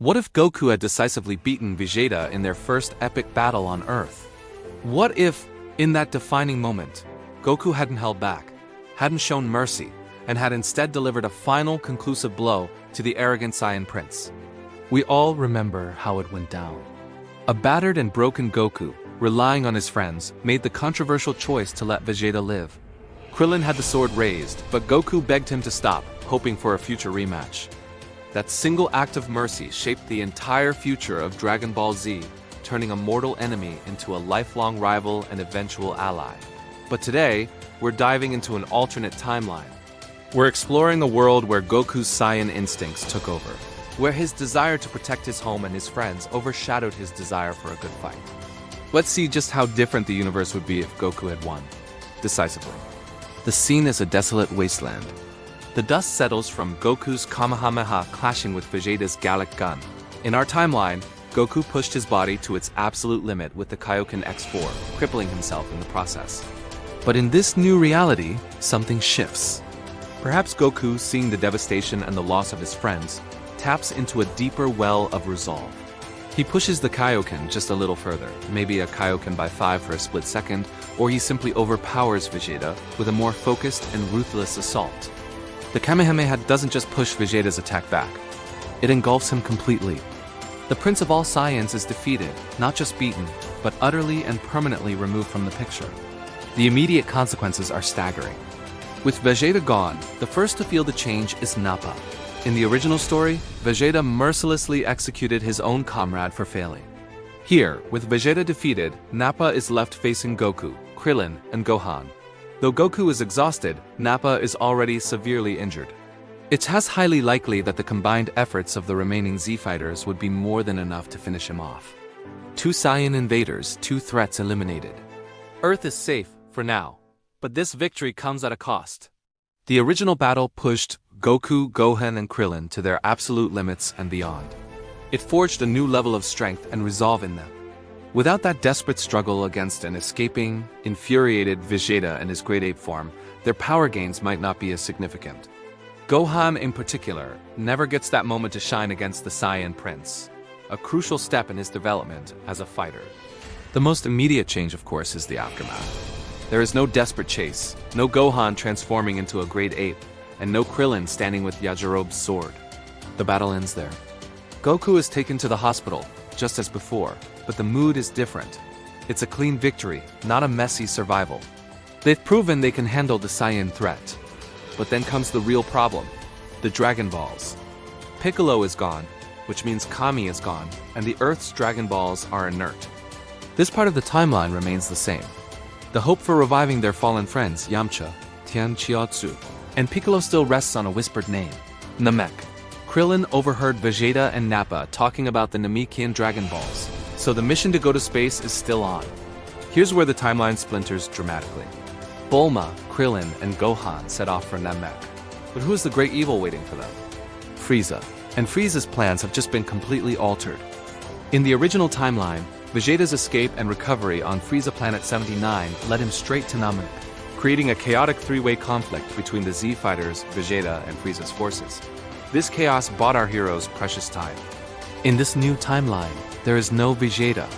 What if Goku had decisively beaten Vegeta in their first epic battle on Earth? What if, in that defining moment, Goku hadn't held back, hadn't shown mercy, and had instead delivered a final conclusive blow to the arrogant Saiyan prince? We all remember how it went down. A battered and broken Goku, relying on his friends, made the controversial choice to let Vegeta live. Krillin had the sword raised, but Goku begged him to stop, hoping for a future rematch. That single act of mercy shaped the entire future of Dragon Ball Z, turning a mortal enemy into a lifelong rival and eventual ally. But today, we're diving into an alternate timeline. We're exploring a world where Goku's Saiyan instincts took over, where his desire to protect his home and his friends overshadowed his desire for a good fight. Let's see just how different the universe would be if Goku had won, decisively. The scene is a desolate wasteland. The dust settles from Goku's Kamehameha clashing with Vegeta's Gallic gun. In our timeline, Goku pushed his body to its absolute limit with the Kaioken X4, crippling himself in the process. But in this new reality, something shifts. Perhaps Goku, seeing the devastation and the loss of his friends, taps into a deeper well of resolve. He pushes the Kaioken just a little further, maybe a Kaioken by 5 for a split second, or he simply overpowers Vegeta with a more focused and ruthless assault. The Kamehameha doesn't just push Vegeta's attack back, it engulfs him completely. The Prince of all Saiyans is defeated, not just beaten, but utterly and permanently removed from the picture. The immediate consequences are staggering. With Vegeta gone, the first to feel the change is Nappa. In the original story, Vegeta mercilessly executed his own comrade for failing. Here, with Vegeta defeated, Nappa is left facing Goku, Krillin, and Gohan. Though Goku is exhausted, Nappa is already severely injured. It's highly likely that the combined efforts of the remaining Z fighters would be more than enough to finish him off. 2 Saiyan invaders, 2 threats eliminated. Earth is safe, for now. But this victory comes at a cost. The original battle pushed Goku, Gohan, and Krillin to their absolute limits and beyond. It forged a new level of strength and resolve in them. Without that desperate struggle against an escaping, infuriated Vegeta in his Great Ape form, their power gains might not be as significant. Gohan, in particular, never gets that moment to shine against the Saiyan Prince, a crucial step in his development as a fighter. The most immediate change, of course, is the aftermath. There is no desperate chase, no Gohan transforming into a Great Ape, and no Krillin standing with Yajirobe's sword. The battle ends there. Goku is taken to the hospital, just as before, but the mood is different. It's a clean victory, not a messy survival. They've proven they can handle the Saiyan threat. But then comes the real problem, the Dragon Balls. Piccolo is gone, which means Kami is gone, and the Earth's Dragon Balls are inert. This part of the timeline remains the same. The hope for reviving their fallen friends, Yamcha, Tien Chiaotzu, and Piccolo still rests on a whispered name, Namek. Krillin overheard Vegeta and Nappa talking about the Namekian Dragon Balls, so the mission to go to space is still on. Here's where the timeline splinters dramatically. Bulma, Krillin, and Gohan set off for Namek. But who is the great evil waiting for them? Frieza. And Frieza's plans have just been completely altered. In the original timeline, Vegeta's escape and recovery on Frieza Planet 79 led him straight to Namek, creating a chaotic 3-way conflict between the Z fighters, Vegeta, and Frieza's forces. This chaos bought our heroes precious time. In this new timeline, there is no Vegeta.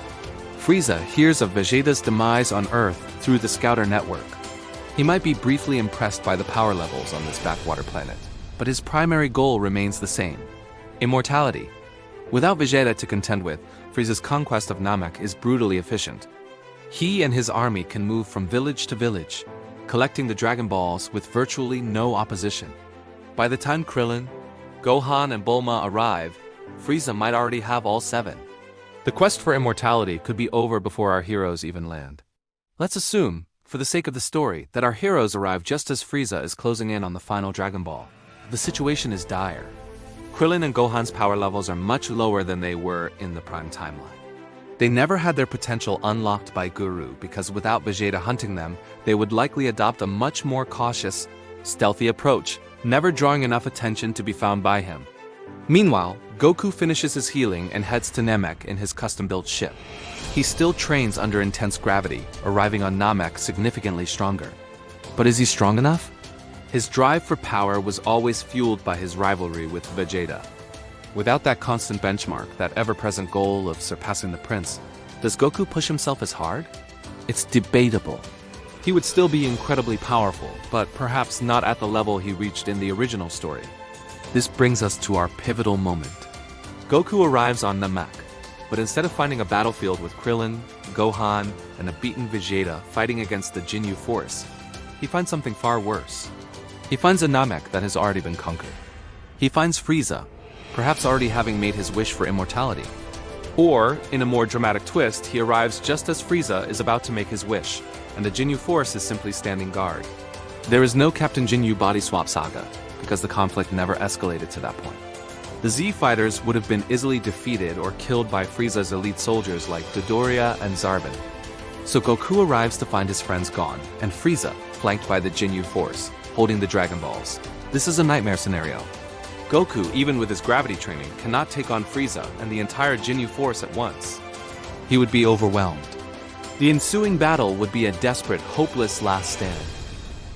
Frieza hears of Vegeta's demise on Earth through the Scouter network. He might be briefly impressed by the power levels on this backwater planet, but his primary goal remains the same: immortality. Without Vegeta to contend with, Frieza's conquest of Namek is brutally efficient. He and his army can move from village to village, collecting the Dragon Balls with virtually no opposition. By the time Krillin, Gohan, and Bulma arrive, Frieza might already have all 7. The quest for immortality could be over before our heroes even land. Let's assume, for the sake of the story, that our heroes arrive just as Frieza is closing in on the final Dragon Ball. The situation is dire. Krillin and Gohan's power levels are much lower than they were in the Prime timeline. They never had their potential unlocked by Guru because without Vegeta hunting them, they would likely adopt a much more cautious, stealthy approach, never drawing enough attention to be found by him. Meanwhile, Goku finishes his healing and heads to Namek in his custom-built ship. He still trains under intense gravity, arriving on Namek significantly stronger. But is he strong enough? His drive for power was always fueled by his rivalry with Vegeta. Without that constant benchmark, that ever-present goal of surpassing the prince, does Goku push himself as hard? It's debatable. He would still be incredibly powerful, but perhaps not at the level he reached in the original story. This brings us to our pivotal moment. Goku arrives on Namek, but instead of finding a battlefield with Krillin, Gohan, and a beaten Vegeta fighting against the Jinyu force, he finds something far worse. He finds a Namek that has already been conquered. He finds Frieza, perhaps already having made his wish for immortality. Or, in a more dramatic twist, he arrives just as Frieza is about to make his wish, and the Jinyu force is simply standing guard. There is no Captain Jinyu body swap saga, because the conflict never escalated to that point. The Z fighters would have been easily defeated or killed by Frieza's elite soldiers like Dodoria and Zarbin. So Goku arrives to find his friends gone, and Frieza, flanked by the Jinyu force, holding the Dragon Balls. This is a nightmare scenario. Goku, even with his gravity training, cannot take on Frieza and the entire Jinyu force at once. He would be overwhelmed. The ensuing battle would be a desperate, hopeless last stand.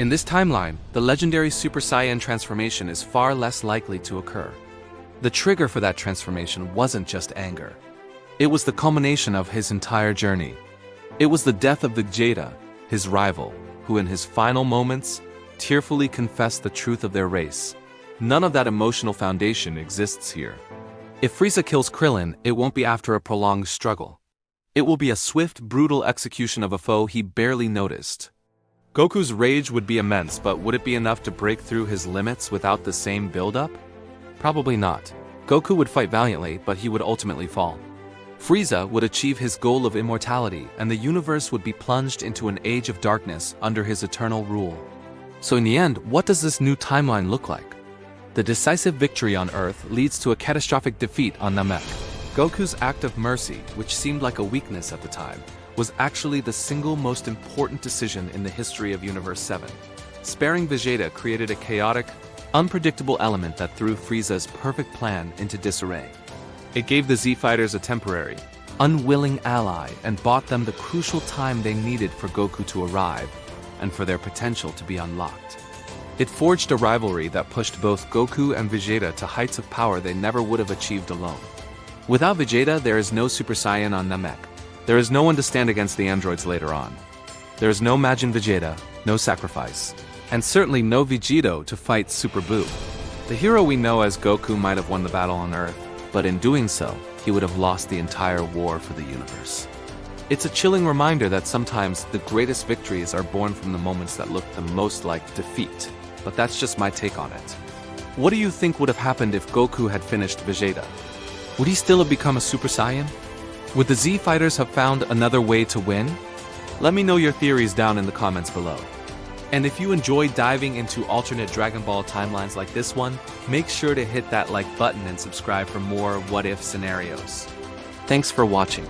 In this timeline, the legendary Super Saiyan transformation is far less likely to occur. The trigger for that transformation wasn't just anger. It was the culmination of his entire journey. It was the death of Vegeta, his rival, who in his final moments, tearfully confessed the truth of their race. None of that emotional foundation exists here. If Frieza kills Krillin, it won't be after a prolonged struggle. It will be a swift, brutal execution of a foe he barely noticed. Goku's rage would be immense, but would it be enough to break through his limits without the same build-up? Probably not. Goku would fight valiantly, but he would ultimately fall. Frieza would achieve his goal of immortality, and the universe would be plunged into an age of darkness under his eternal rule. So in the end, what does this new timeline look like? The decisive victory on Earth leads to a catastrophic defeat on Namek. Goku's act of mercy, which seemed like a weakness at the time, was actually the single most important decision in the history of Universe 7. Sparing Vegeta created a chaotic, unpredictable element that threw Frieza's perfect plan into disarray. It gave the Z fighters a temporary, unwilling ally and bought them the crucial time they needed for Goku to arrive and for their potential to be unlocked. It forged a rivalry that pushed both Goku and Vegeta to heights of power they never would have achieved alone. Without Vegeta, there is no Super Saiyan on Namek. There is no one to stand against the androids later on. There is no Majin Vegeta, no sacrifice, and certainly no Vegito to fight Super Buu. The hero we know as Goku might have won the battle on Earth, but in doing so, he would have lost the entire war for the universe. It's a chilling reminder that sometimes the greatest victories are born from the moments that look the most like defeat. But that's just my take on it. What do you think would have happened if Goku had finished Vegeta? Would he still have become a Super Saiyan? Would the Z fighters have found another way to win? Let me know your theories down in the comments below. And if you enjoy diving into alternate Dragon Ball timelines like this one, make sure to hit that like button and subscribe for more what-if scenarios. Thanks for watching.